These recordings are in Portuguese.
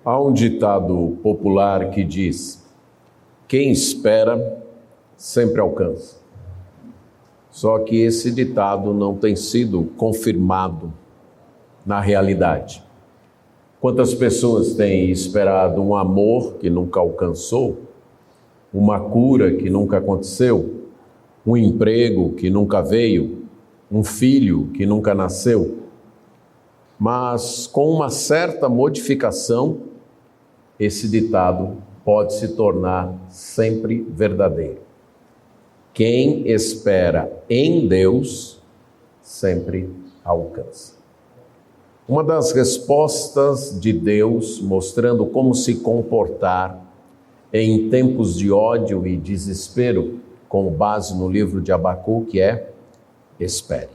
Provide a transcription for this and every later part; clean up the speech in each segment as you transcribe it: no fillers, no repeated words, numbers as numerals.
Há um ditado popular que diz: quem espera sempre alcança. Só que esse ditado não tem sido confirmado na realidade. Quantas pessoas têm esperado um amor que nunca alcançou, uma cura que nunca aconteceu, um emprego que nunca veio, um filho que nunca nasceu? Mas com uma certa modificação, esse ditado pode se tornar sempre verdadeiro. Quem espera em Deus sempre alcança. Uma das respostas de Deus mostrando como se comportar em tempos de ódio e desespero, com base no livro de Abacuque, é: espere,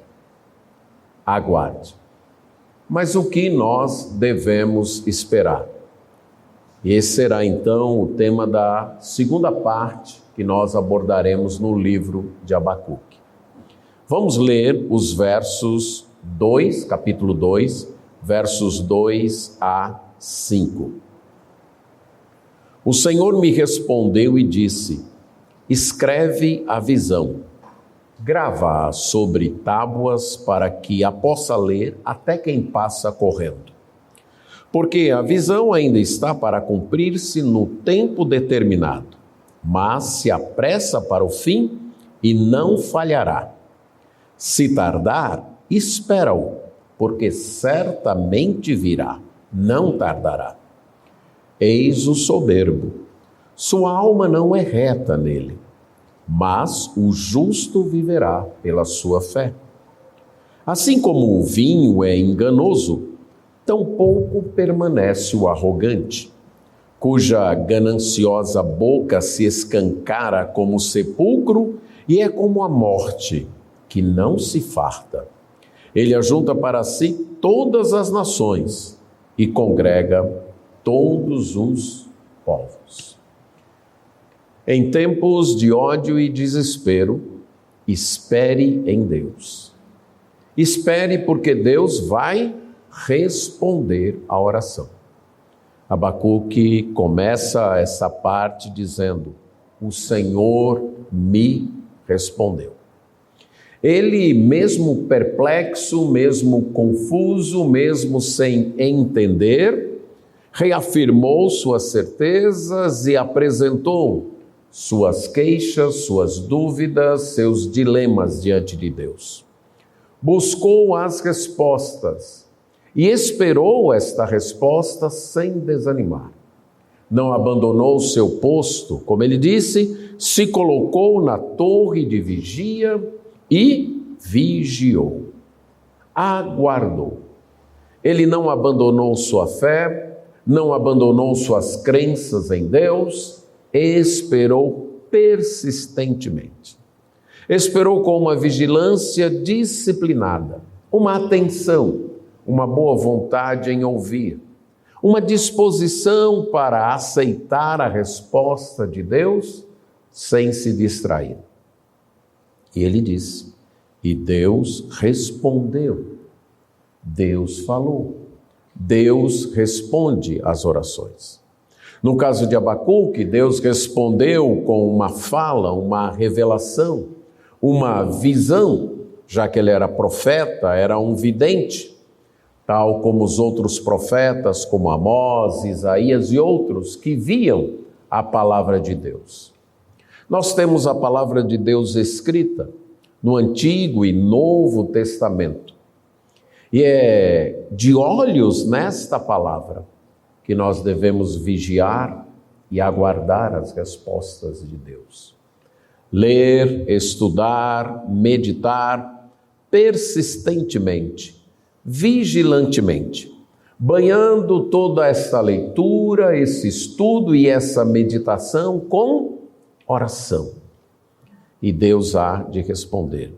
aguarde. Mas o que nós devemos esperar? Esse será então o tema da segunda parte que nós abordaremos no livro de Abacuque. Vamos ler os versos 2, capítulo 2, versos 2 a 5. O Senhor me respondeu e disse: escreve a visão, grava-a sobre tábuas para que a possa ler até quem passa correndo. Porque a visão ainda está para cumprir-se no tempo determinado, mas se apressa para o fim e não falhará. Se tardar, espera-o, porque certamente virá, não tardará. Eis o soberbo, sua alma não é reta nele, mas o justo viverá pela sua fé. Assim como o vinho é enganoso, tampouco permanece o arrogante, cuja gananciosa boca se escancara como o sepulcro e é como a morte, que não se farta. Ele ajunta para si todas as nações e congrega todos os povos. Em tempos de ódio e desespero, espere em Deus. Espere, porque Deus vai responder à oração. Abacuque começa essa parte dizendo: o Senhor me respondeu. Ele, mesmo perplexo, mesmo confuso, mesmo sem entender, reafirmou suas certezas e apresentou suas queixas, suas dúvidas, seus dilemas diante de Deus. Buscou as respostas e esperou esta resposta sem desanimar. Não abandonou seu posto, como ele disse, se colocou na torre de vigia e vigiou. Aguardou. Ele não abandonou sua fé, não abandonou suas crenças em Deus, esperou persistentemente. Esperou com uma vigilância disciplinada, uma atenção, uma boa vontade em ouvir, uma disposição para aceitar a resposta de Deus sem se distrair. E ele disse, e Deus respondeu. Deus falou. Deus responde às orações. No caso de Abacuque, Deus respondeu com uma fala, uma revelação, uma visão, já que ele era profeta, era um vidente, tal como os outros profetas, como Amós, Isaías e outros, que viam a palavra de Deus. Nós temos a palavra de Deus escrita no Antigo e Novo Testamento. E é de olhos nesta palavra que nós devemos vigiar e aguardar as respostas de Deus. Ler, estudar, meditar persistentemente, vigilantemente, banhando toda essa leitura, esse estudo e essa meditação com oração. E Deus há de responder.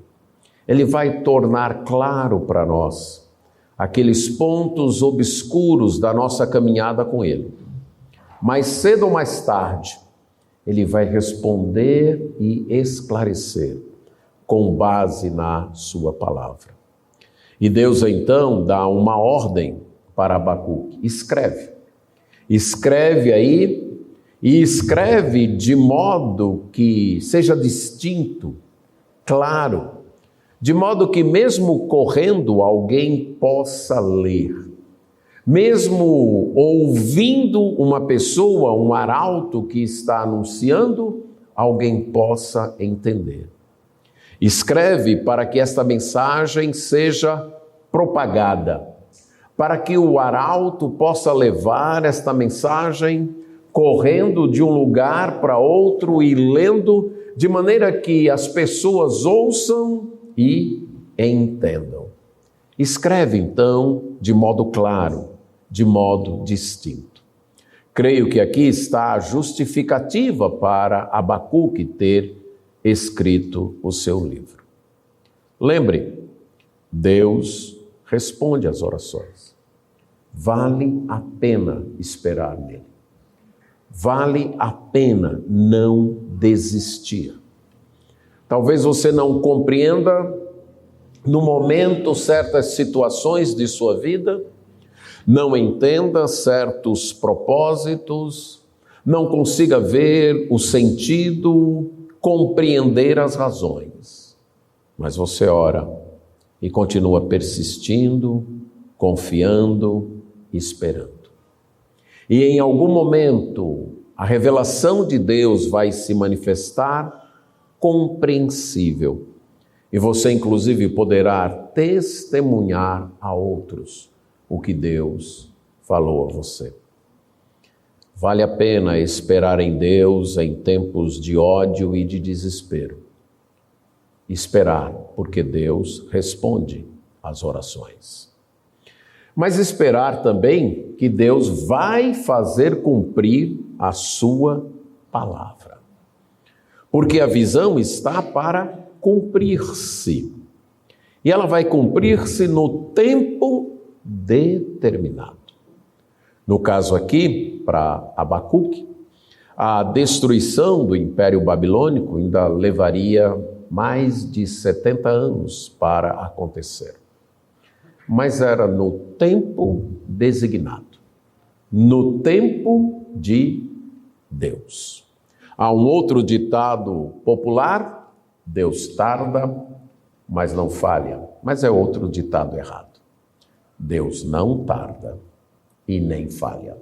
Ele vai tornar claro para nós aqueles pontos obscuros da nossa caminhada com Ele. Mais cedo ou mais tarde, Ele vai responder e esclarecer com base na sua palavra. E Deus então dá uma ordem para Abacuque: escreve. Escreve aí, e escreve de modo que seja distinto, claro, de modo que mesmo correndo alguém possa ler. Mesmo ouvindo uma pessoa, um arauto que está anunciando, alguém possa entender. Escreve para que esta mensagem seja propagada, para que o arauto possa levar esta mensagem correndo de um lugar para outro e lendo, de maneira que as pessoas ouçam e entendam. Escreve, então, de modo claro, de modo distinto. Creio que aqui está a justificativa para Abacuque ter escrito o seu livro. Lembre, Deus responde às orações. Vale a pena esperar nele. Vale a pena não desistir. Talvez você não compreenda no momento certas situações de sua vida, não entenda certos propósitos, não consiga ver o sentido, compreender as razões. Mas você ora e continua persistindo, confiando, esperando. E em algum momento, a revelação de Deus vai se manifestar compreensível. E você, inclusive, poderá testemunhar a outros o que Deus falou a você. Vale a pena esperar em Deus em tempos de ódio e de desespero. Esperar, porque Deus responde às orações. Mas esperar também que Deus vai fazer cumprir a sua palavra. Porque a visão está para cumprir-se. E ela vai cumprir-se no tempo determinado. No caso aqui, para Abacuque, a destruição do Império Babilônico ainda levaria mais de 70 anos para acontecer. Mas era no tempo designado, no tempo de Deus. Há um outro ditado popular: Deus tarda, mas não falha. Mas é outro ditado errado. Deus não tarda e nem falha.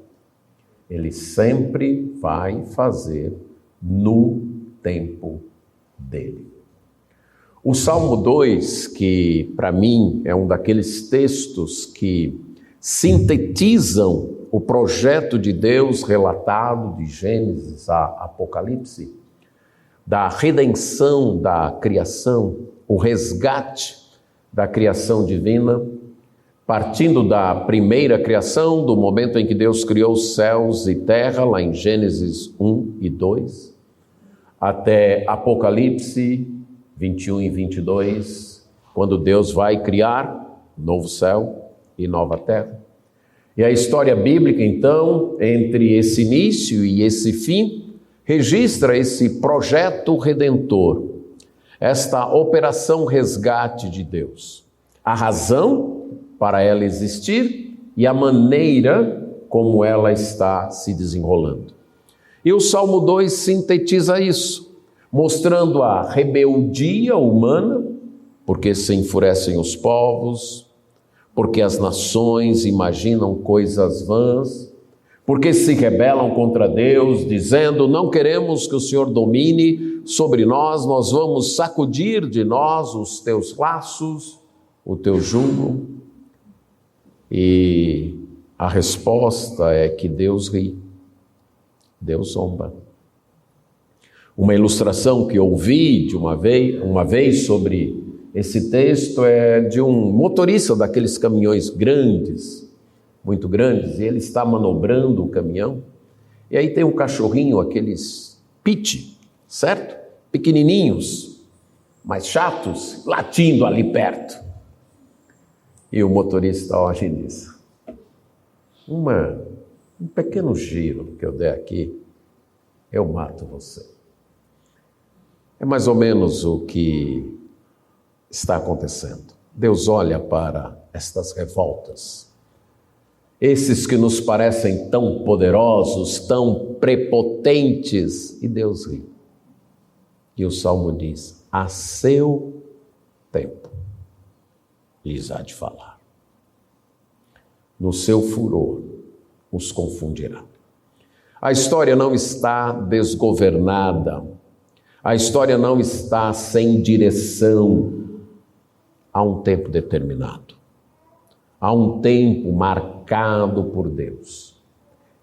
Ele sempre vai fazer no tempo dele. O Salmo 2, que para mim é um daqueles textos que sintetizam o projeto de Deus relatado de Gênesis a Apocalipse, da redenção da criação, o resgate da criação divina, partindo da primeira criação, do momento em que Deus criou céus e terra, lá em Gênesis 1 e 2, até Apocalipse 21 e 22, quando Deus vai criar novo céu e nova terra. E a história bíblica, então, entre esse início e esse fim, registra esse projeto redentor, esta operação resgate de Deus, a razão para ela existir e a maneira como ela está se desenrolando. E o Salmo 2 sintetiza isso, mostrando a rebeldia humana, porque se enfurecem os povos, porque as nações imaginam coisas vãs, porque se rebelam contra Deus, dizendo: não queremos que o Senhor domine sobre nós, nós vamos sacudir de nós os teus laços, o teu jugo. E a resposta é que Deus ri, Deus zomba. Uma ilustração que ouvi de uma vez sobre esse texto é de um motorista daqueles caminhões grandes, muito grandes, e ele está manobrando o caminhão, e aí tem um cachorrinho, aqueles pit, certo? Pequenininhos, mas chatos, latindo ali perto. E o motorista olha e diz: um pequeno giro que eu der aqui, eu mato você. É mais ou menos o que está acontecendo. Deus olha para estas revoltas Esses que nos parecem tão poderosos, tão prepotentes, e Deus ri. E o Salmo diz: a seu tempo lhes há de falar. No seu furor os confundirá. A história não está desgovernada. A história não está sem direção. Há um tempo determinado. Há um tempo marcado por Deus.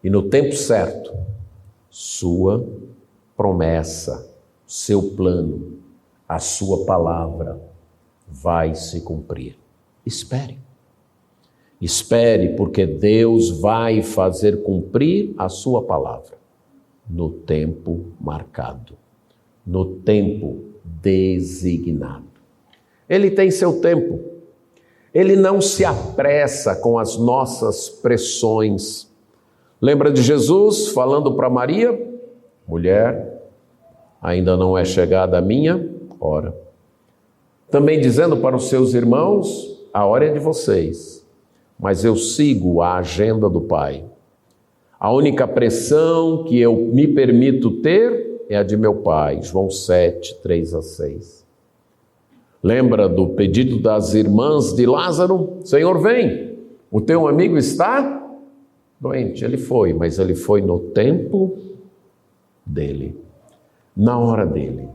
E no tempo certo, sua promessa, seu plano, a sua palavra vai se cumprir. Espere. Espere, porque Deus vai fazer cumprir a sua palavra no tempo marcado, no tempo designado. Ele tem seu tempo. Ele não se apressa com as nossas pressões. Lembra de Jesus falando para Maria? Mulher, ainda não é chegada a minha hora. Também dizendo para os seus irmãos, a hora é de vocês, mas eu sigo a agenda do Pai. A única pressão que eu me permito ter é a de meu Pai. João 7, 3-6. Lembra do pedido das irmãs de Lázaro? Senhor, vem, o teu amigo está doente. Ele foi, mas ele foi no tempo dele, na hora dele.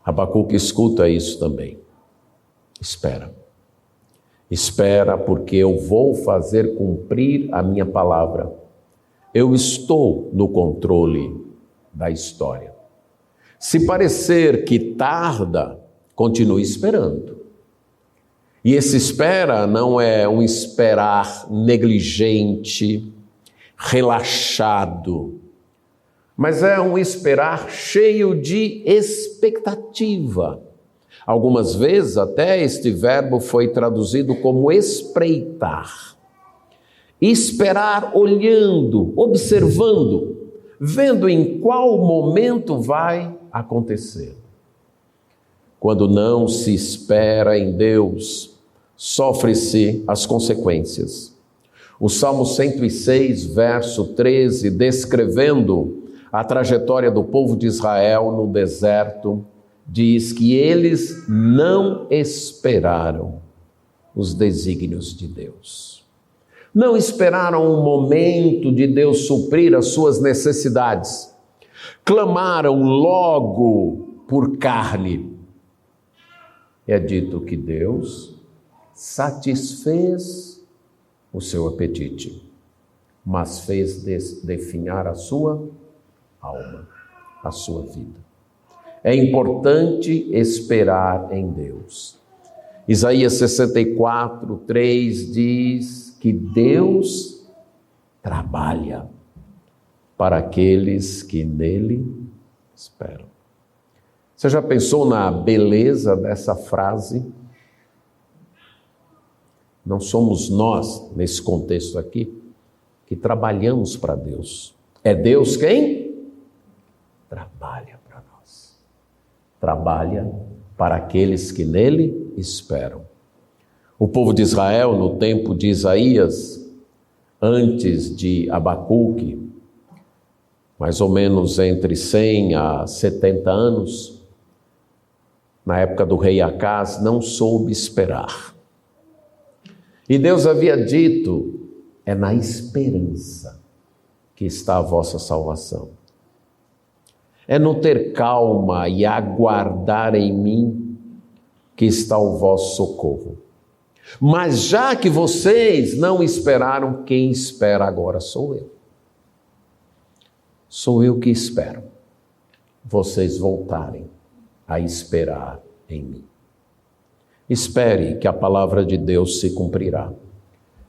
Abacuque escuta isso também. Espera. Espera, porque eu vou fazer cumprir a minha palavra. Eu estou no controle da história. Se parecer que tarda, continue esperando. E esse espera não é um esperar negligente, relaxado, mas é um esperar cheio de expectativa. Algumas vezes até este verbo foi traduzido como espreitar. Esperar olhando, observando, vendo em qual momento vai acontecer. Quando não se espera em Deus, sofre-se as consequências. O Salmo 106, verso 13, descrevendo a trajetória do povo de Israel no deserto, diz que eles não esperaram os desígnios de Deus. Não esperaram um momento de Deus suprir as suas necessidades. Clamaram logo por carne. É dito que Deus satisfez o seu apetite, mas fez definhar a sua alma, a sua vida. É importante esperar em Deus. Isaías 64, 3 diz que Deus trabalha para aqueles que nele esperam. Você já pensou na beleza dessa frase? Não somos nós, nesse contexto aqui, que trabalhamos para Deus. É Deus quem trabalha para nós. Trabalha para aqueles que nele esperam. O povo de Israel, no tempo de Isaías, antes de Abacuque, mais ou menos entre 100 a 70 anos, na época do rei Acaz, não soube esperar. E Deus havia dito, é na esperança que está a vossa salvação. É no ter calma e aguardar em mim que está o vosso socorro. Mas já que vocês não esperaram, quem espera agora sou eu. Sou eu que espero vocês voltarem a esperar em mim. Espere que a palavra de Deus se cumprirá.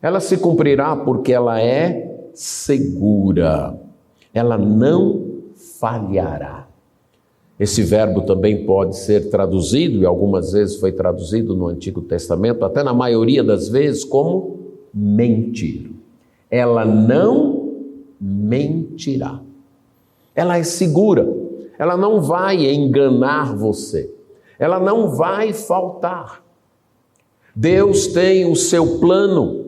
Ela se cumprirá porque ela é segura. Ela não falhará. Esse verbo também pode ser traduzido, e algumas vezes foi traduzido no Antigo Testamento, até na maioria das vezes, como mentir. Ela não mentirá. Ela é segura. Ela não vai enganar você. Ela não vai faltar. Deus tem o seu plano.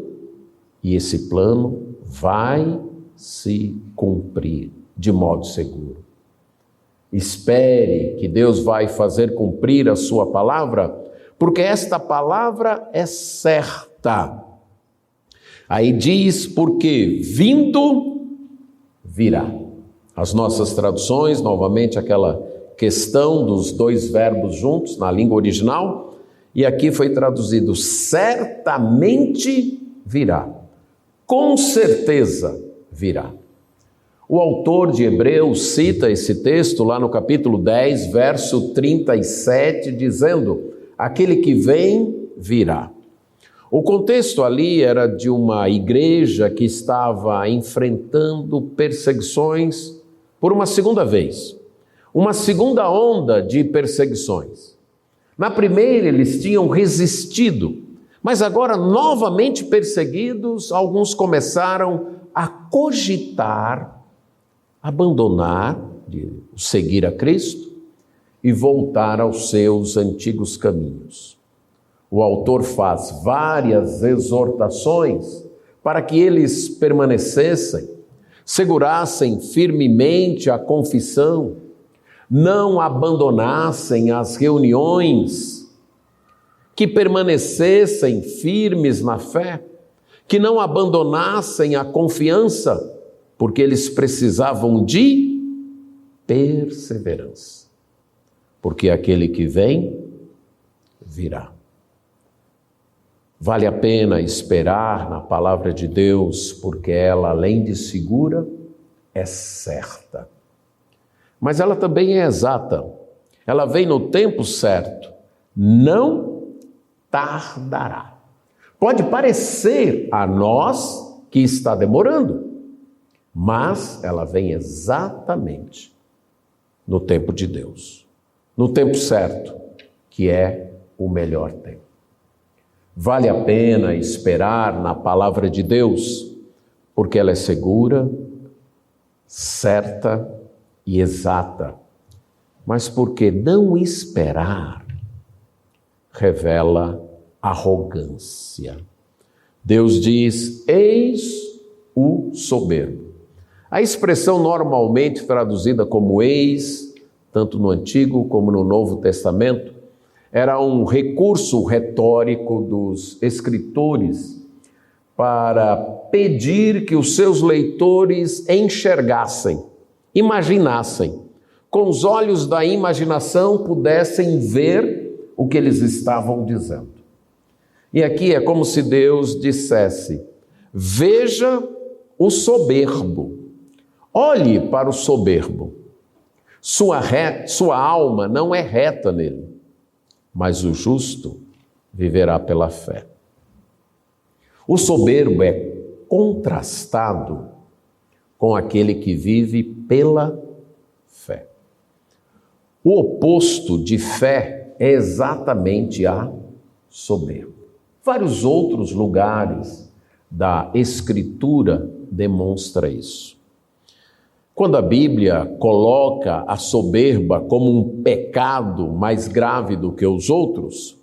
E esse plano vai se cumprir de modo seguro. Espere que Deus vai fazer cumprir a sua palavra, porque esta palavra é certa. Aí diz, porque vindo, virá. As nossas traduções, novamente aquela questão dos dois verbos juntos na língua original, e aqui foi traduzido, certamente virá. Com certeza virá. O autor de Hebreus cita esse texto lá no capítulo 10, verso 37, dizendo, aquele que vem, virá. O contexto ali era de uma igreja que estava enfrentando perseguições por uma segunda vez. Uma segunda onda de perseguições. Na primeira eles tinham resistido, mas agora novamente perseguidos, alguns começaram a cogitar abandonar, seguir a Cristo e voltar aos seus antigos caminhos. O autor faz várias exortações para que eles permanecessem, segurassem firmemente a confissão, não abandonassem as reuniões, que permanecessem firmes na fé, que não abandonassem a confiança, porque eles precisavam de perseverança. Porque aquele que vem, virá. Vale a pena esperar na palavra de Deus, porque ela, além de segura, é certa. Mas ela também é exata. Ela vem no tempo certo. Não tardará. Pode parecer a nós que está demorando, mas ela vem exatamente no tempo de Deus, no tempo certo, que é o melhor tempo. Vale a pena esperar na palavra de Deus, porque ela é segura, certa e exata. Mas porque não esperar revela arrogância. Deus diz, eis o soberbo. A expressão normalmente traduzida como eis, tanto no Antigo como no Novo Testamento, era um recurso retórico dos escritores para pedir que os seus leitores enxergassem, imaginassem, com os olhos da imaginação pudessem ver o que eles estavam dizendo. E aqui é como se Deus dissesse, veja o soberbo, olhe para o soberbo, sua alma não é reta nele, mas o justo viverá pela fé. O soberbo é contrastado com aquele que vive pela fé. O oposto de fé é exatamente a soberba. Vários outros lugares da Escritura demonstram isso. Quando a Bíblia coloca a soberba como um pecado mais grave do que os outros,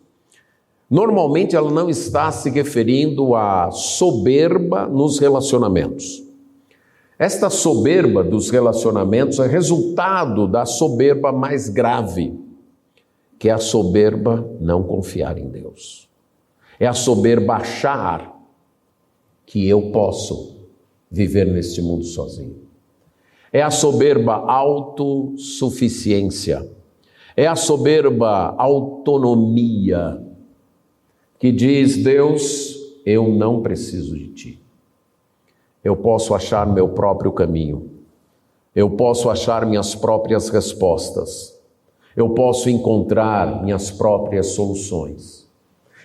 normalmente ela não está se referindo à soberba nos relacionamentos. Esta soberba dos relacionamentos é resultado da soberba mais grave, que é a soberba não confiar em Deus. É a soberba achar que eu posso viver neste mundo sozinho. É a soberba autossuficiência. É a soberba autonomia, que diz, Deus, eu não preciso de ti. Eu posso achar meu próprio caminho. Eu posso achar minhas próprias respostas. Eu posso encontrar minhas próprias soluções.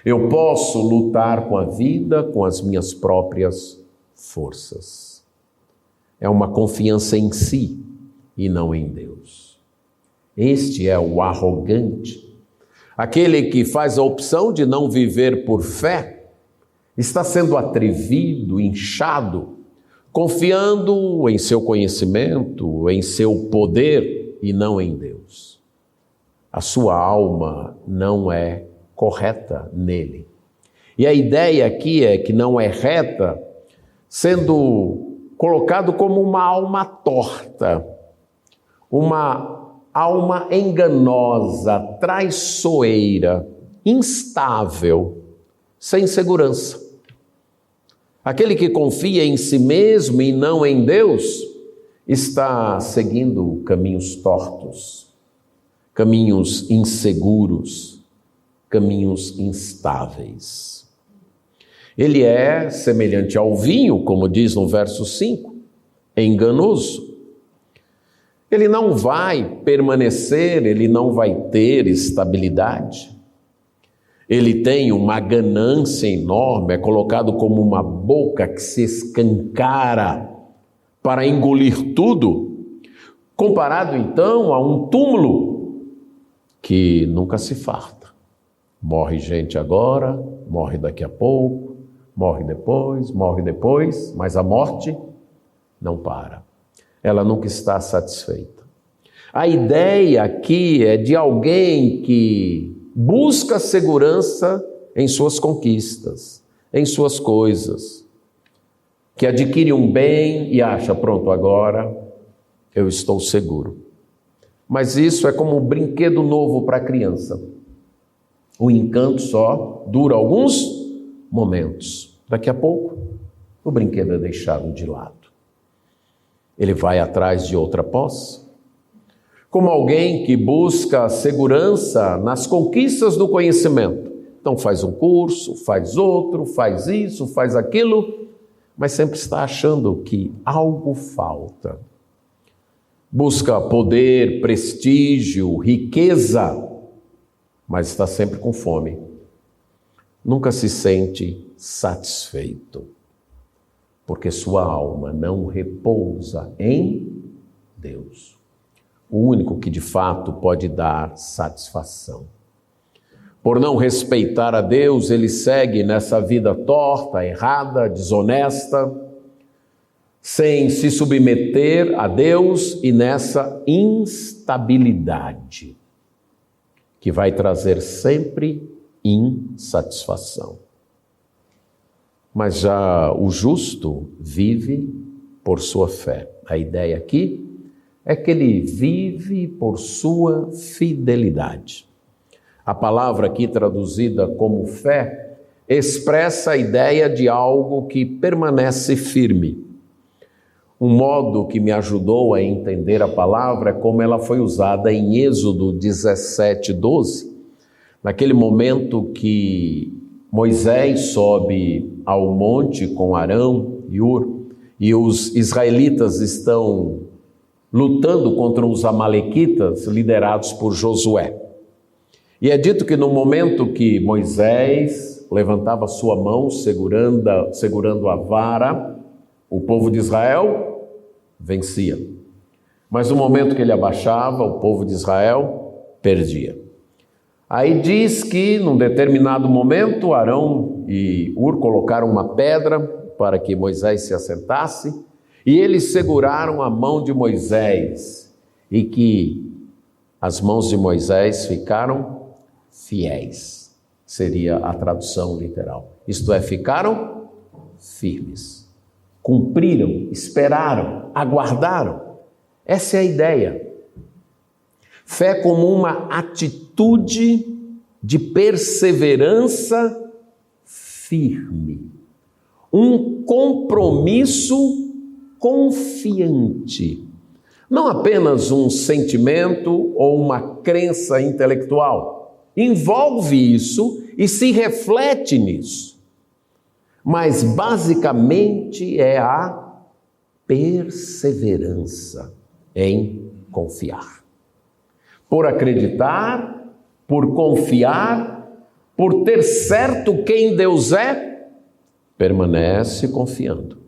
Eu posso lutar com a vida com as minhas próprias forças. É uma confiança em si e não em Deus. Este é o arrogante. Aquele que faz a opção de não viver por fé, está sendo atrevido, inchado, confiando em seu conhecimento, em seu poder e não em Deus. A sua alma não é correta nele. E a ideia aqui é que não é reta sendo colocado como uma alma torta, uma alma enganosa, traiçoeira, instável, sem segurança. Aquele que confia em si mesmo e não em Deus está seguindo caminhos tortos, caminhos inseguros, caminhos instáveis. Ele é semelhante ao vinho, como diz no verso 5, enganoso. Ele não vai permanecer, ele não vai ter estabilidade. Ele tem uma ganância enorme, é colocado como uma boca que se escancara para engolir tudo, comparado então a um túmulo que nunca se farta. Morre gente agora, morre daqui a pouco, morre depois, mas a morte não para. Ela nunca está satisfeita. A ideia aqui é de alguém que busca segurança em suas conquistas, em suas coisas, que adquire um bem e acha, pronto, agora eu estou seguro. Mas isso é como um brinquedo novo para a criança. O encanto só dura alguns momentos. Daqui a pouco, o brinquedo é deixado de lado. Ele vai atrás de outra posse. Como alguém que busca segurança nas conquistas do conhecimento. Então faz um curso, faz outro, faz isso, faz aquilo, mas sempre está achando que algo falta. Busca poder, prestígio, riqueza, mas está sempre com fome. Nunca se sente satisfeito, porque sua alma não repousa em Deus. O único que de fato pode dar satisfação. Por não respeitar a Deus, ele segue nessa vida torta, errada, desonesta, sem se submeter a Deus e nessa instabilidade, que vai trazer sempre insatisfação. Mas já o justo vive por sua fé. A ideia aqui é que ele vive por sua fidelidade. A palavra aqui traduzida como fé expressa a ideia de algo que permanece firme. Um modo que me ajudou a entender a palavra é como ela foi usada em Êxodo 17:12. Naquele momento que Moisés sobe ao monte com Arão e Hur, e os israelitas estão lutando contra os amalequitas, liderados por Josué. E é dito que no momento que Moisés levantava sua mão, segurando a vara, o povo de Israel vencia. Mas no momento que ele abaixava, o povo de Israel perdia. Aí diz que, num determinado momento, Arão e Hur colocaram uma pedra para que Moisés se assentasse, e eles seguraram a mão de Moisés, e que as mãos de Moisés ficaram fiéis. Seria a tradução literal. Isto é, ficaram firmes. Cumpriram, esperaram, aguardaram. Essa é a ideia. Fé como uma atitude de perseverança firme. Um compromisso confiante. Não apenas um sentimento ou uma crença intelectual. Envolve isso e se reflete nisso. Mas basicamente é a perseverança em confiar. Por acreditar, por confiar, por ter certo quem Deus é, permanece confiando,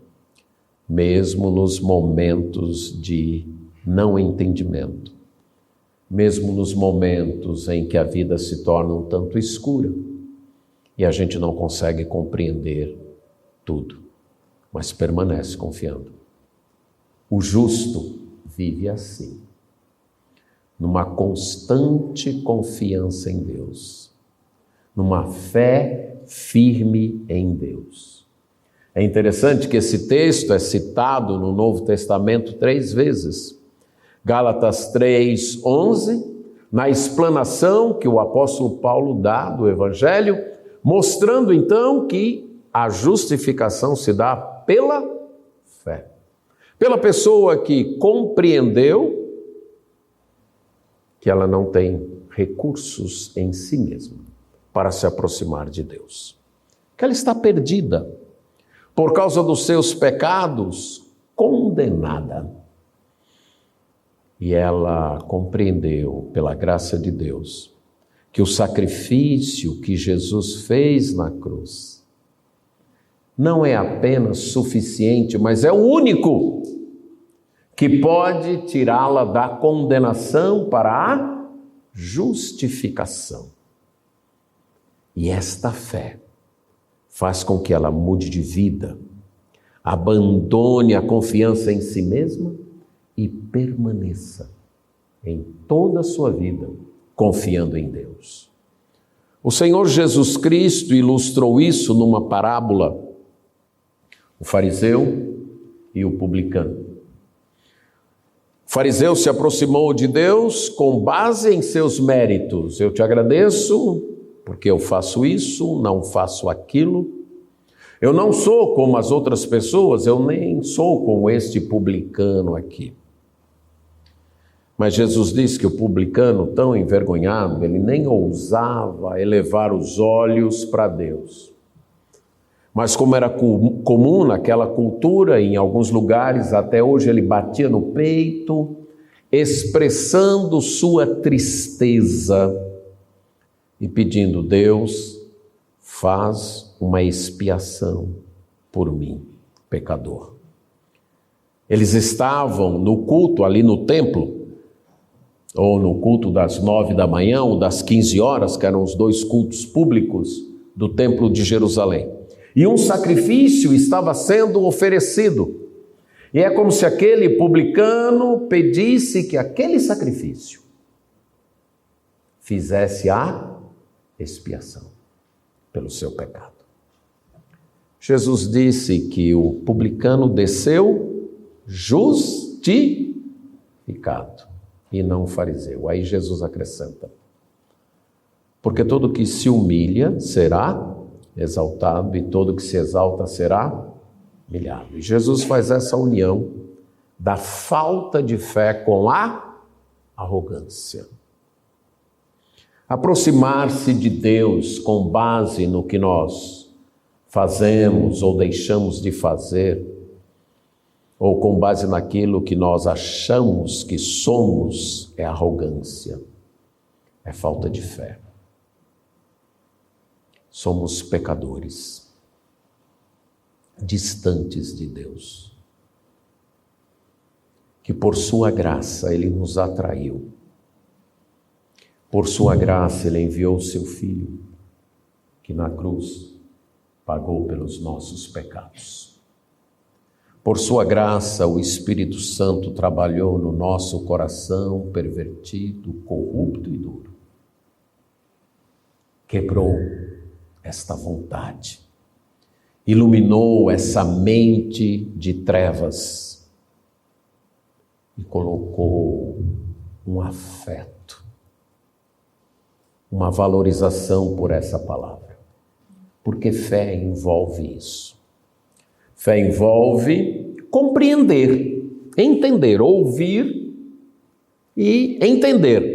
mesmo nos momentos de não entendimento, mesmo nos momentos em que a vida se torna um tanto escura e a gente não consegue compreender tudo, mas permanece confiando. O justo vive assim, numa constante confiança em Deus, numa fé firme em Deus. É interessante que esse texto é citado no Novo Testamento 3 vezes. Gálatas 3:11, na explanação que o apóstolo Paulo dá do Evangelho, mostrando então que a justificação se dá pela fé. Pela pessoa que compreendeu que ela não tem recursos em si mesma para se aproximar de Deus. Que ela está perdida, por causa dos seus pecados, condenada. E ela compreendeu, pela graça de Deus, que o sacrifício que Jesus fez na cruz não é apenas suficiente, mas é o único que pode tirá-la da condenação para a justificação. E esta fé faz com que ela mude de vida, abandone a confiança em si mesma e permaneça em toda a sua vida confiando em Deus. O Senhor Jesus Cristo ilustrou isso numa parábola, o fariseu e o publicano. O fariseu se aproximou de Deus com base em seus méritos. Eu te agradeço porque eu faço isso, não faço aquilo. Eu não sou como as outras pessoas, eu nem sou como este publicano aqui. Mas Jesus disse que o publicano, tão envergonhado, ele nem ousava elevar os olhos para Deus. Mas como era comum naquela cultura, em alguns lugares, até hoje ele batia no peito, expressando sua tristeza e pedindo: Deus, faz uma expiação por mim, pecador. Eles estavam no culto ali no templo, ou no culto das 9 da manhã, ou das 15 horas, que eram os 2 cultos públicos do templo de Jerusalém. E um sacrifício estava sendo oferecido. E é como se aquele publicano pedisse que aquele sacrifício fizesse a expiação pelo seu pecado. Jesus disse que o publicano desceu justificado e não o fariseu. Aí Jesus acrescenta: porque todo que se humilha será exaltado, e todo que se exalta será humilhado. E Jesus faz essa união da falta de fé com a arrogância. Aproximar-se de Deus com base no que nós fazemos ou deixamos de fazer, ou com base naquilo que nós achamos que somos, é arrogância, é falta de fé. Somos pecadores, distantes de Deus, que por sua graça Ele nos atraiu, por sua graça Ele enviou o seu Filho, que na cruz pagou pelos nossos pecados. Por sua graça o Espírito Santo trabalhou no nosso coração pervertido, corrupto e duro. Quebrou esta vontade, iluminou essa mente de trevas e colocou um afeto, uma valorização por essa palavra, porque fé envolve isso. Fé envolve compreender, entender, ouvir e entender.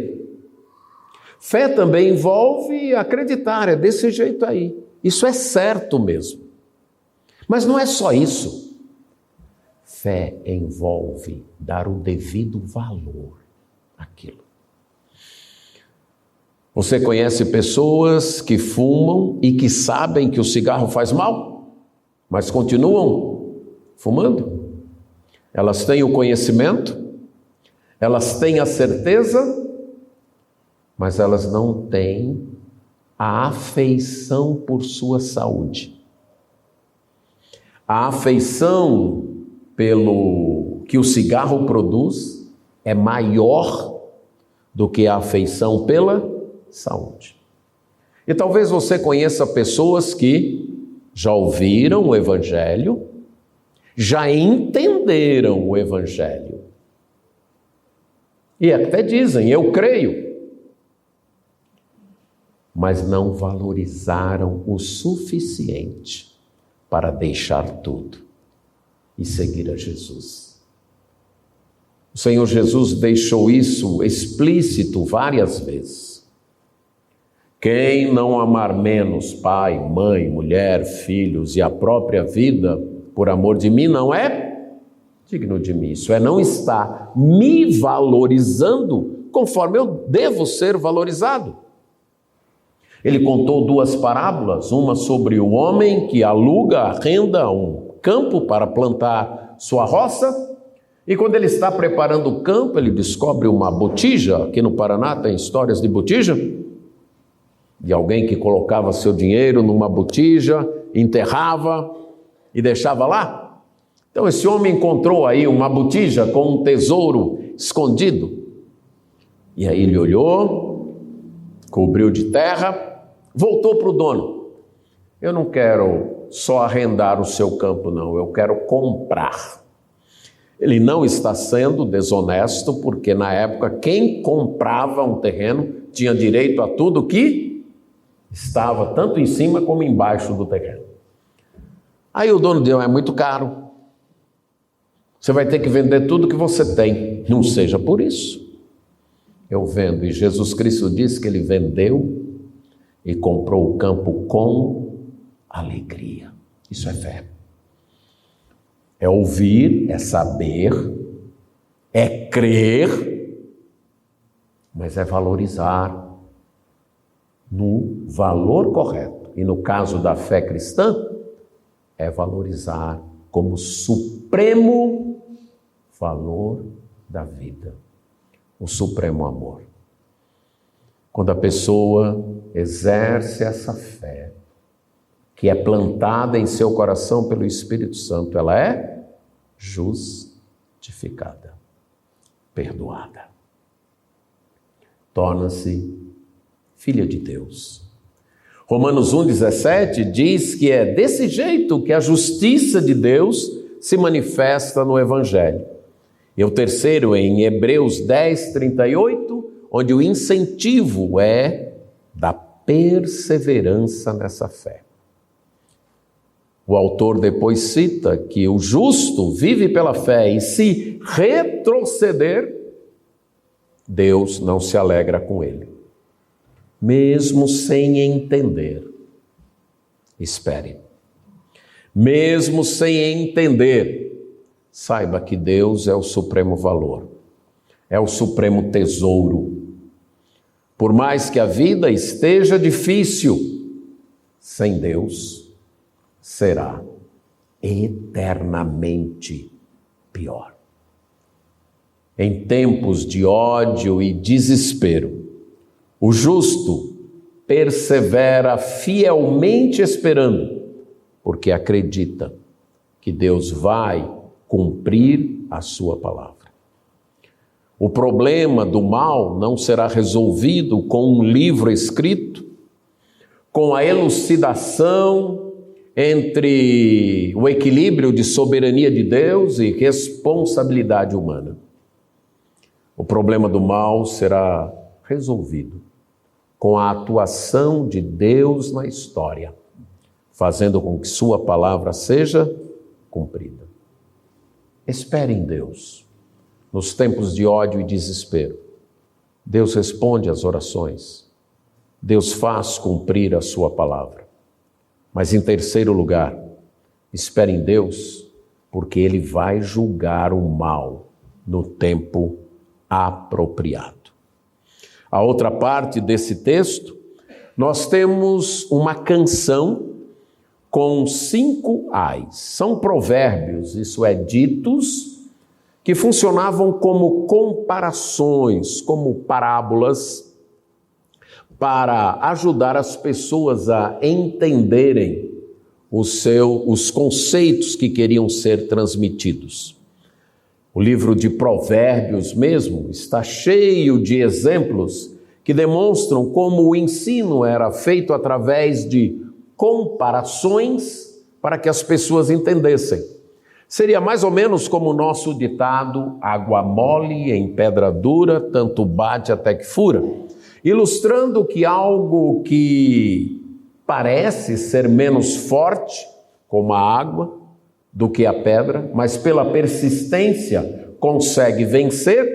Fé também envolve acreditar, é desse jeito aí. Isso é certo mesmo. Mas não é só isso. Fé envolve dar o devido valor àquilo. Você conhece pessoas que fumam e que sabem que o cigarro faz mal, mas continuam fumando? Elas têm o conhecimento, elas têm a certeza, mas elas não têm a afeição por sua saúde. A afeição pelo que o cigarro produz é maior do que a afeição pela saúde. E talvez você conheça pessoas que já ouviram o Evangelho, já entenderam o Evangelho. E até dizem, eu creio. Mas não valorizaram o suficiente para deixar tudo e seguir a Jesus. O Senhor Jesus deixou isso explícito várias vezes. Quem não amar menos pai, mãe, mulher, filhos e a própria vida, por amor de mim, não é digno de mim. Isso é não estar me valorizando conforme eu devo ser valorizado. Ele contou duas parábolas, uma sobre o homem que arrenda um campo para plantar sua roça, e quando ele está preparando o campo, ele descobre uma botija. Aqui no Paraná tem histórias de botija, de alguém que colocava seu dinheiro numa botija, enterrava e deixava lá. Então esse homem encontrou aí uma botija com um tesouro escondido. E aí ele olhou, cobriu de terra, voltou para o dono. Eu não quero só arrendar o seu campo, não, eu quero comprar. Ele não está sendo desonesto, porque na época quem comprava um terreno tinha direito a tudo que estava tanto em cima como embaixo do terreno. Aí o dono disse, é muito caro, você vai ter que vender tudo que você tem, não seja por isso. Eu vendo, e Jesus Cristo disse que ele vendeu e comprou o campo com alegria. Isso é fé. É ouvir, é saber, é crer, mas é valorizar no valor correto. E no caso da fé cristã, é valorizar como supremo valor da vida, o supremo amor. Quando a pessoa exerce essa fé, que é plantada em seu coração pelo Espírito Santo, ela é justificada, perdoada. Torna-se filha de Deus. Romanos 1,17 diz que é desse jeito que a justiça de Deus se manifesta no Evangelho. E o terceiro em Hebreus 10:38, onde o incentivo é da perseverança nessa fé. O autor depois cita que o justo vive pela fé e se retroceder, Deus não se alegra com ele. Mesmo sem entender, espere. Mesmo sem entender, saiba que Deus é o supremo valor, é o supremo tesouro. Por mais que a vida esteja difícil, sem Deus, será eternamente pior. Em tempos de ódio e desespero, o justo persevera fielmente esperando, porque acredita que Deus vai cumprir a sua palavra. O problema do mal não será resolvido com um livro escrito, com a elucidação entre o equilíbrio de soberania de Deus e responsabilidade humana. O problema do mal será resolvido com a atuação de Deus na história, fazendo com que sua palavra seja cumprida. Espere em Deus. Nos tempos de ódio e desespero, Deus responde às orações. Deus faz cumprir a sua palavra. Mas em terceiro lugar, espere em Deus, porque Ele vai julgar o mal no tempo apropriado. A outra parte desse texto, nós temos uma canção com 5 ais. São provérbios, isso é, ditos, que funcionavam como comparações, como parábolas, para ajudar as pessoas a entenderem os conceitos que queriam ser transmitidos. O livro de Provérbios mesmo está cheio de exemplos que demonstram como o ensino era feito através de comparações para que as pessoas entendessem. Seria mais ou menos como o nosso ditado: água mole em pedra dura, tanto bate até que fura, ilustrando que algo que parece ser menos forte, como a água, do que a pedra, mas pela persistência consegue vencer.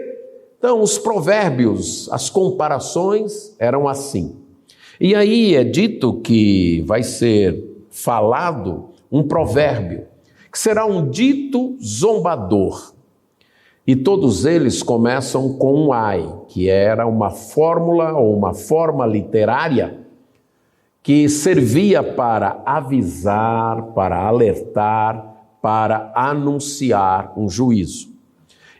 Então, os provérbios, as comparações eram assim. E aí é dito que vai ser falado um provérbio, que será um dito zombador. E todos eles começam com um ai, que era uma fórmula ou uma forma literária que servia para avisar, para alertar, para anunciar um juízo.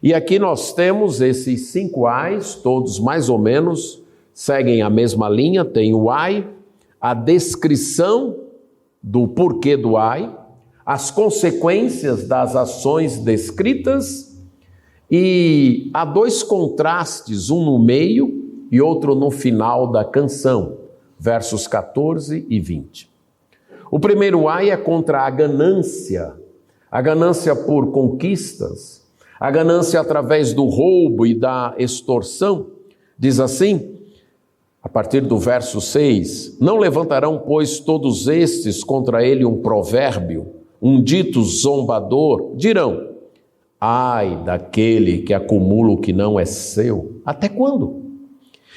E aqui nós temos esses 5 ais, todos mais ou menos seguem a mesma linha. Tem o ai, a descrição do porquê do ai, as consequências das ações descritas, e há 2 contrastes, um no meio e outro no final da canção, versos 14 e 20. O primeiro ai é contra a ganância por conquistas, a ganância através do roubo e da extorsão. Diz assim, a partir do verso 6, não levantarão, pois, todos estes contra ele um provérbio, um dito zombador? Dirão, ai daquele que acumula o que não é seu, até quando?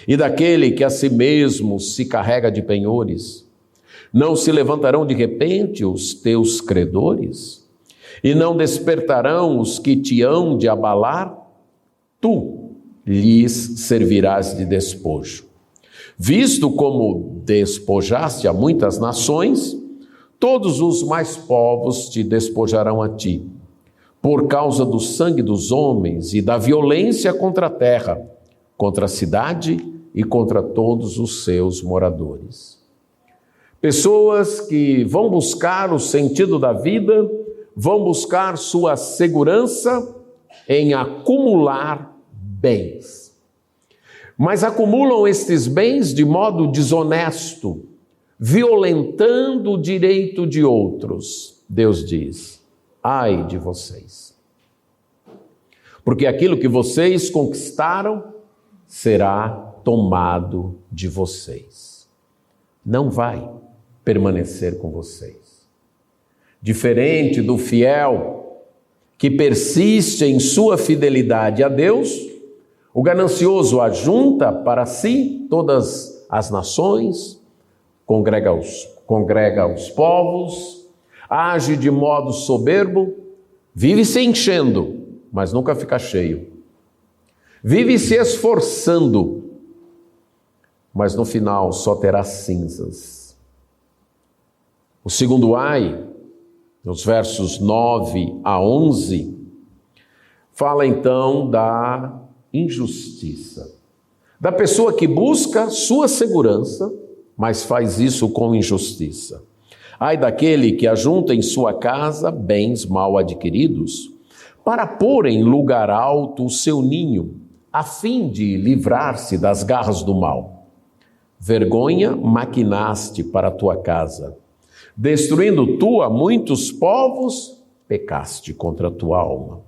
E daquele que a si mesmo se carrega de penhores? Não se levantarão de repente os teus credores? E não despertarão os que te hão de abalar? Tu lhes servirás de despojo. Visto como despojaste a muitas nações, todos os mais povos te despojarão a ti, por causa do sangue dos homens e da violência contra a terra, contra a cidade e contra todos os seus moradores. Pessoas que vão buscar o sentido da vida, vão buscar sua segurança em acumular bens. Mas acumulam estes bens de modo desonesto, violentando o direito de outros. Deus diz, ai de vocês, porque aquilo que vocês conquistaram será tomado de vocês. Não vai permanecer com vocês. Diferente do fiel que persiste em sua fidelidade a Deus, o ganancioso ajunta para si todas as nações, congrega os povos, age de modo soberbo, vive se enchendo, mas nunca fica cheio. Vive se esforçando, mas no final só terá cinzas. O segundo ai, nos versos 9 a 11, fala então da injustiça, da pessoa que busca sua segurança, mas faz isso com injustiça. Ai daquele que ajunta em sua casa bens mal adquiridos, para pôr em lugar alto o seu ninho, a fim de livrar-se das garras do mal. Vergonha maquinaste para a tua casa, destruindo tu a muitos povos, pecaste contra a tua alma.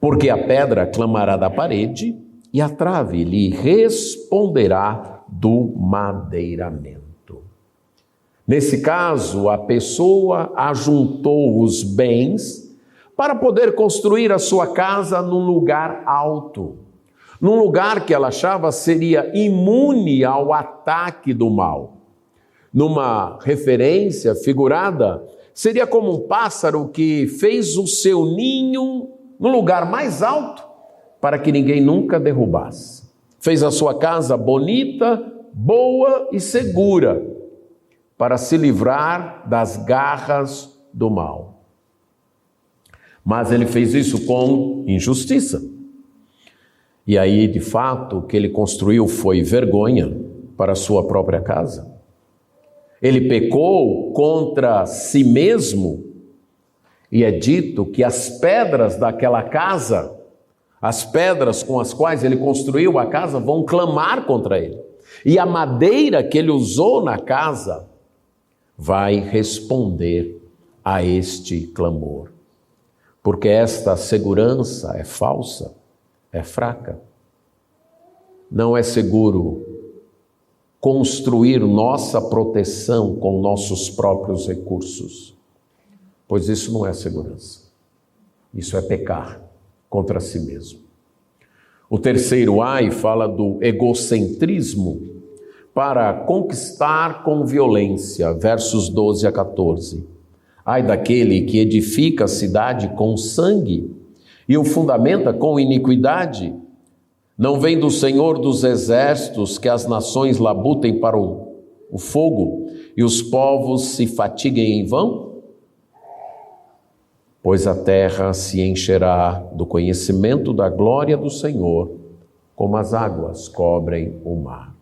Porque a pedra clamará da parede, e a trave lhe responderá do madeiramento. Nesse caso, a pessoa ajuntou os bens para poder construir a sua casa num lugar alto, num lugar que ela achava seria imune ao ataque do mal. Numa referência figurada, seria como um pássaro que fez o seu ninho no lugar mais alto para que ninguém nunca derrubasse. Fez a sua casa bonita, boa e segura para se livrar das garras do mal. Mas ele fez isso com injustiça. E aí, de fato, o que ele construiu foi vergonha para a sua própria casa. Ele pecou contra si mesmo, e é dito que as pedras daquela casa, as pedras com as quais ele construiu a casa, vão clamar contra ele. E a madeira que ele usou na casa vai responder a este clamor. Porque esta segurança é falsa, é fraca. Não é seguro construir nossa proteção com nossos próprios recursos, pois isso não é segurança. Isso é pecar contra si mesmo. O terceiro ai fala do egocentrismo para conquistar com violência, versos 12 a 14. Ai daquele que edifica a cidade com sangue e o fundamenta com iniquidade. Não vem do Senhor dos exércitos que as nações labutem para o fogo e os povos se fatiguem em vão? Pois a terra se encherá do conhecimento da glória do Senhor, como as águas cobrem o mar.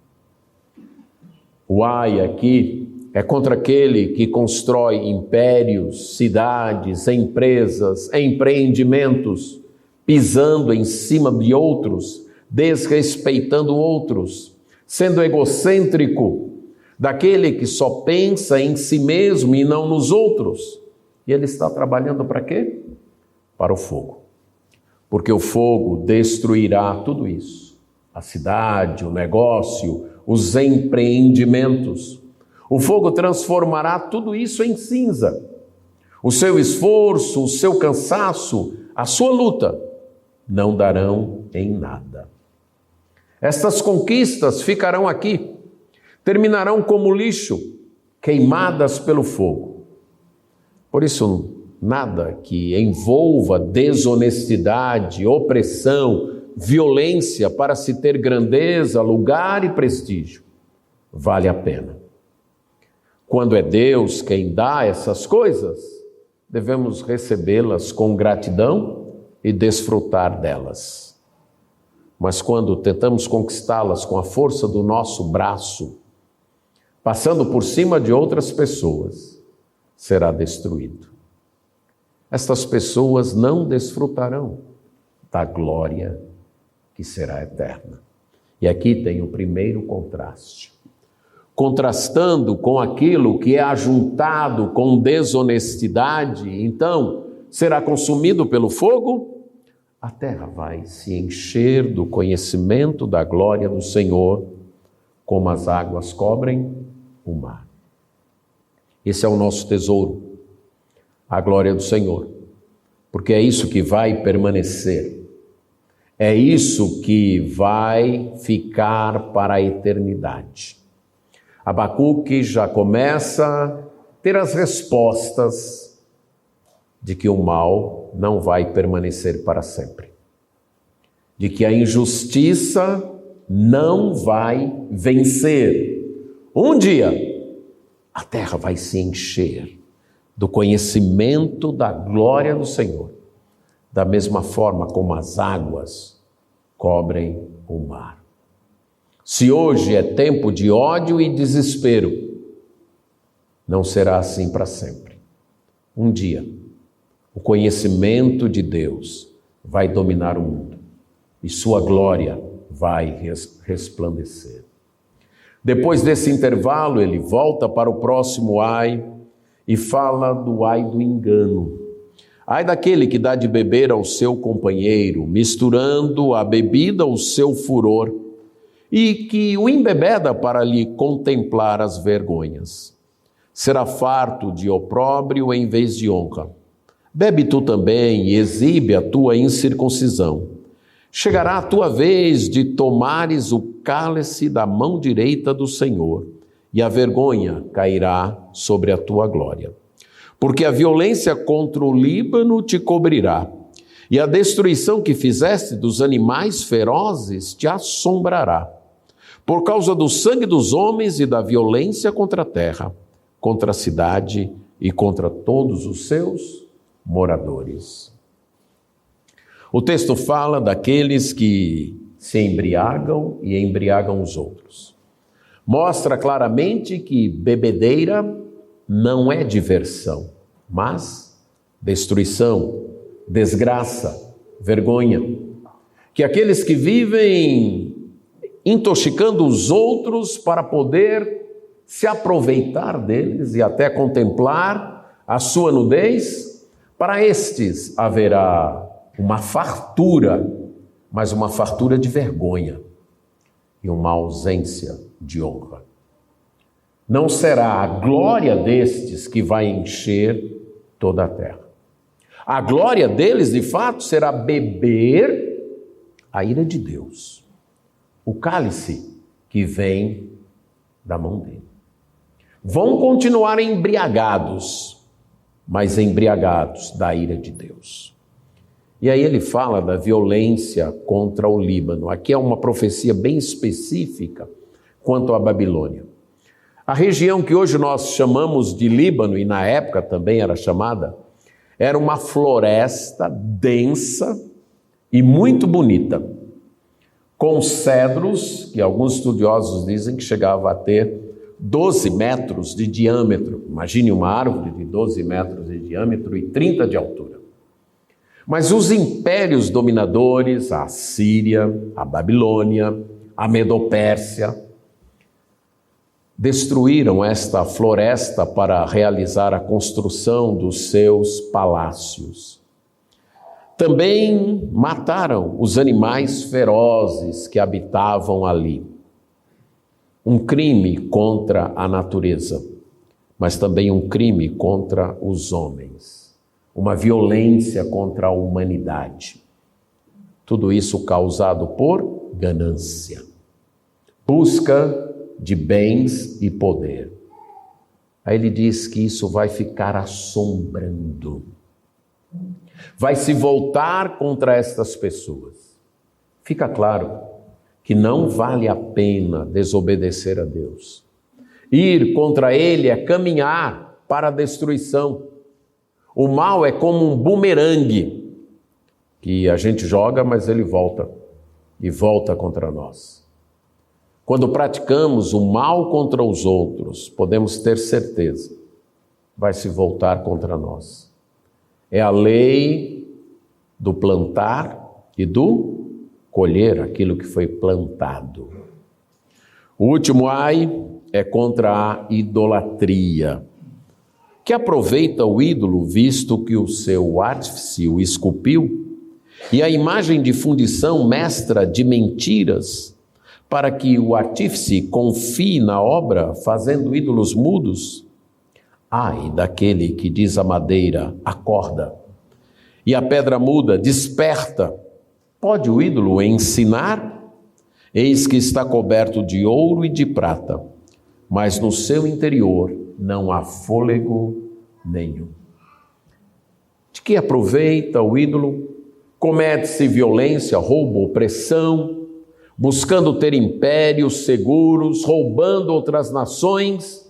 O ai aqui é contra aquele que constrói impérios, cidades, empresas, empreendimentos, pisando em cima de outros, desrespeitando outros, sendo egocêntrico, daquele que só pensa em si mesmo e não nos outros. E ele está trabalhando para quê? Para o fogo. Porque o fogo destruirá tudo isso. A cidade, o negócio, os empreendimentos. O fogo transformará tudo isso em cinza. O seu esforço, o seu cansaço, a sua luta não darão em nada. Estas conquistas ficarão aqui, terminarão como lixo, queimadas pelo fogo. Por isso, nada que envolva desonestidade, opressão, violência para se ter grandeza, lugar e prestígio vale a pena. Quando é Deus quem dá essas coisas, devemos recebê-las com gratidão e desfrutar delas. Mas quando tentamos conquistá-las com a força do nosso braço, passando por cima de outras pessoas, será destruído. Estas pessoas não desfrutarão da glória que será eterna. E aqui tem o primeiro contraste. Contrastando com aquilo que é ajuntado com desonestidade, então será consumido pelo fogo, a terra vai se encher do conhecimento da glória do Senhor, como as águas cobrem o mar. Esse é o nosso tesouro, a glória do Senhor, porque é isso que vai permanecer, é isso que vai ficar para a eternidade. Abacuque já começa a ter as respostas de que o mal não vai permanecer para sempre, de que a injustiça não vai vencer. Um dia, a terra vai se encher do conhecimento da glória do Senhor, da mesma forma como as águas cobrem o mar. Se hoje é tempo de ódio e desespero, não será assim para sempre. Um dia, o conhecimento de Deus vai dominar o mundo e sua glória vai resplandecer. Depois desse intervalo, ele volta para o próximo ai e fala do ai do engano. Ai daquele que dá de beber ao seu companheiro, misturando a bebida ao seu furor, e que o embebeda para lhe contemplar as vergonhas. Será farto de opróbrio em vez de honra. Bebe tu também e exibe a tua incircuncisão. Chegará a tua vez de tomares o cálice da mão direita do Senhor, e a vergonha cairá sobre a tua glória. Porque a violência contra o Líbano te cobrirá, e a destruição que fizeste dos animais ferozes te assombrará, por causa do sangue dos homens e da violência contra a terra, contra a cidade e contra todos os seus moradores. O texto fala daqueles que se embriagam e embriagam os outros. Mostra claramente que bebedeira não é diversão, mas destruição, desgraça, vergonha. Que aqueles que vivem intoxicando os outros para poder se aproveitar deles e até contemplar a sua nudez, para estes haverá uma fartura, mas uma fartura de vergonha e uma ausência de honra. Não será a glória destes que vai encher toda a terra. A glória deles, de fato, será beber a ira de Deus, o cálice que vem da mão dele. Vão continuar embriagados, mas embriagados da ira de Deus. E aí ele fala da violência contra o Líbano. Aqui é uma profecia bem específica quanto à Babilônia. A região que hoje nós chamamos de Líbano, e na época também era chamada, era uma floresta densa e muito bonita, com cedros, que alguns estudiosos dizem que chegava a ter 12 metros de diâmetro. Imagine uma árvore de 12 metros de diâmetro e 30 de altura. Mas os impérios dominadores, a Síria, a Babilônia, a Medopérsia, destruíram esta floresta para realizar a construção dos seus palácios. Também mataram os animais ferozes que habitavam ali. Um crime contra a natureza, mas também um crime contra os homens. Uma violência contra a humanidade. Tudo isso causado por ganância. Busca de bens e poder. Aí ele diz que isso vai ficar assombrando. Vai se voltar contra estas pessoas. Fica claro que não vale a pena desobedecer a Deus. Ir contra ele é caminhar para a destruição. O mal é como um bumerangue que a gente joga, mas ele volta e volta contra nós. Quando praticamos o mal contra os outros, podemos ter certeza, vai se voltar contra nós. É a lei do plantar e do colher aquilo que foi plantado. O último ai é contra a idolatria, que aproveita o ídolo, visto que o seu artífice o esculpiu, e a imagem de fundição mestra de mentiras, para que o artífice confie na obra, fazendo ídolos mudos. Ai daquele que diz à madeira, acorda, e a pedra muda, desperta. Pode o ídolo ensinar? Eis que está coberto de ouro e de prata, mas no seu interior não há fôlego nenhum. De que aproveita o ídolo? Comete-se violência, roubo, opressão, buscando ter impérios seguros, roubando outras nações,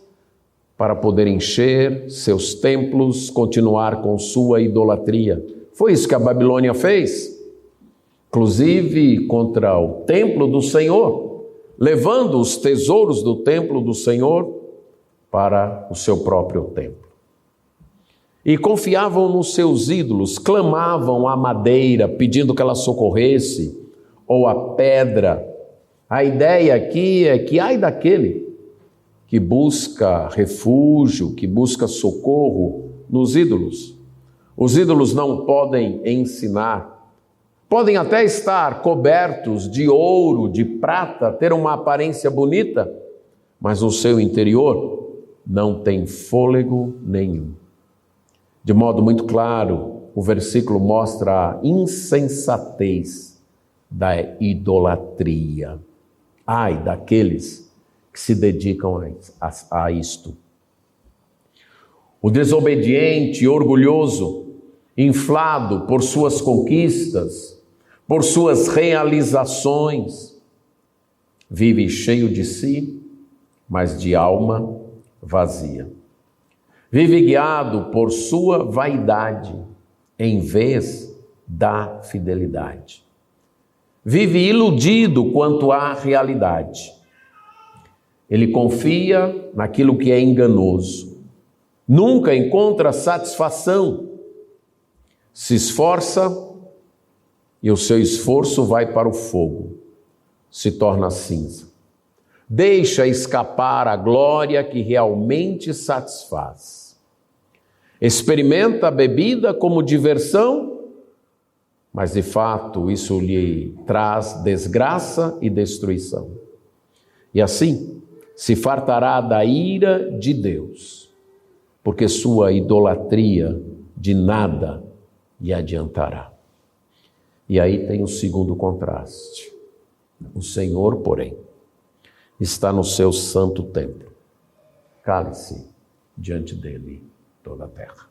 para poder encher seus templos, continuar com sua idolatria. Foi isso que a Babilônia fez, inclusive contra o templo do Senhor, levando os tesouros do templo do Senhor para o seu próprio templo. E confiavam nos seus ídolos, clamavam à madeira, pedindo que ela socorresse, ou a pedra. A ideia aqui é que ai daquele que busca refúgio, que busca socorro nos ídolos. Os ídolos não podem ensinar, podem até estar cobertos de ouro, de prata, ter uma aparência bonita, mas no seu interior não tem fôlego nenhum. De modo muito claro, o versículo mostra a insensatez da idolatria. Ai daqueles que se dedicam a isto. O desobediente, orgulhoso, inflado por suas conquistas, por suas realizações, vive cheio de si, mas de alma vazia. Vive guiado por sua vaidade, em vez da fidelidade. Vive iludido quanto à realidade. Ele confia naquilo que é enganoso. Nunca encontra satisfação. Se esforça e o seu esforço vai para o fogo. Se torna cinza. Deixa escapar a glória que realmente satisfaz. Experimenta a bebida como diversão, mas de fato isso lhe traz desgraça e destruição. E assim se fartará da ira de Deus, porque sua idolatria de nada lhe adiantará. E aí tem o segundo contraste. O Senhor, porém, está no seu santo templo. Cale-se diante dele toda a terra.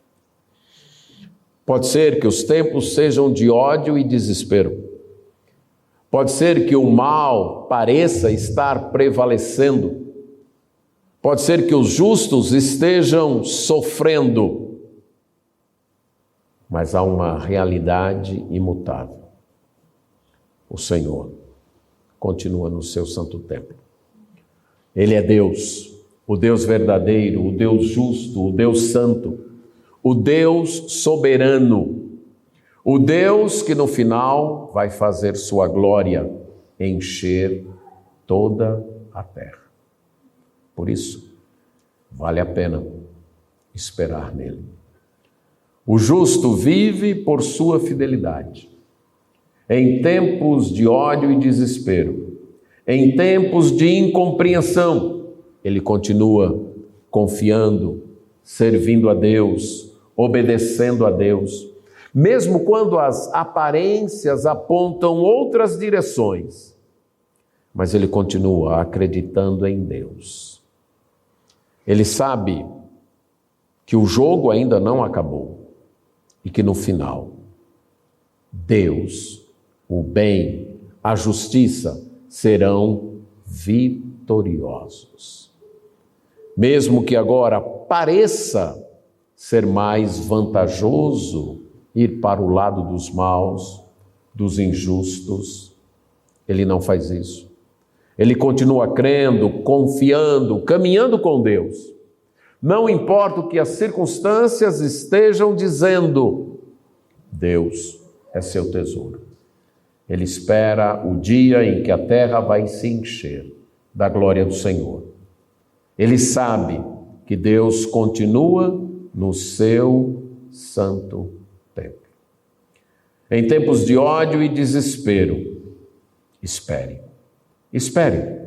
Pode ser que os tempos sejam de ódio e desespero. Pode ser que o mal pareça estar prevalecendo. Pode ser que os justos estejam sofrendo. Mas há uma realidade imutável. O Senhor continua no seu santo templo. Ele é Deus, o Deus verdadeiro, o Deus justo, o Deus santo, o Deus soberano, o Deus que no final vai fazer sua glória encher toda a terra. Por isso, vale a pena esperar nele. O justo vive por sua fidelidade. Em tempos de ódio e desespero, em tempos de incompreensão, ele continua confiando, servindo a Deus, obedecendo a Deus. Mesmo quando as aparências apontam outras direções, mas ele continua acreditando em Deus. Ele sabe que o jogo ainda não acabou e que no final, Deus, o bem, a justiça serão vitoriosos. Mesmo que agora pareça ser mais vantajoso ir para o lado dos maus, dos injustos, ele não faz isso. Ele continua crendo, confiando, caminhando com Deus. Não importa o que as circunstâncias estejam dizendo, Deus é seu tesouro. Ele espera o dia em que a terra vai se encher da glória do Senhor. Ele sabe que Deus continua no seu santo templo. Em tempos de ódio e desespero, espere. Espere,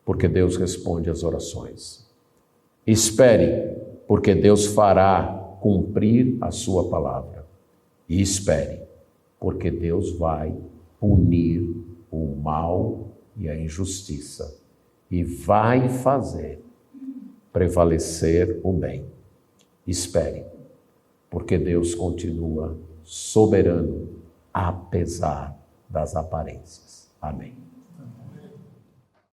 porque Deus responde às orações. Espere, porque Deus fará cumprir a sua palavra. E espere, porque Deus vai punir o mal e a injustiça e vai fazer prevalecer o bem. Espere, porque Deus continua soberano, apesar das aparências. Amém.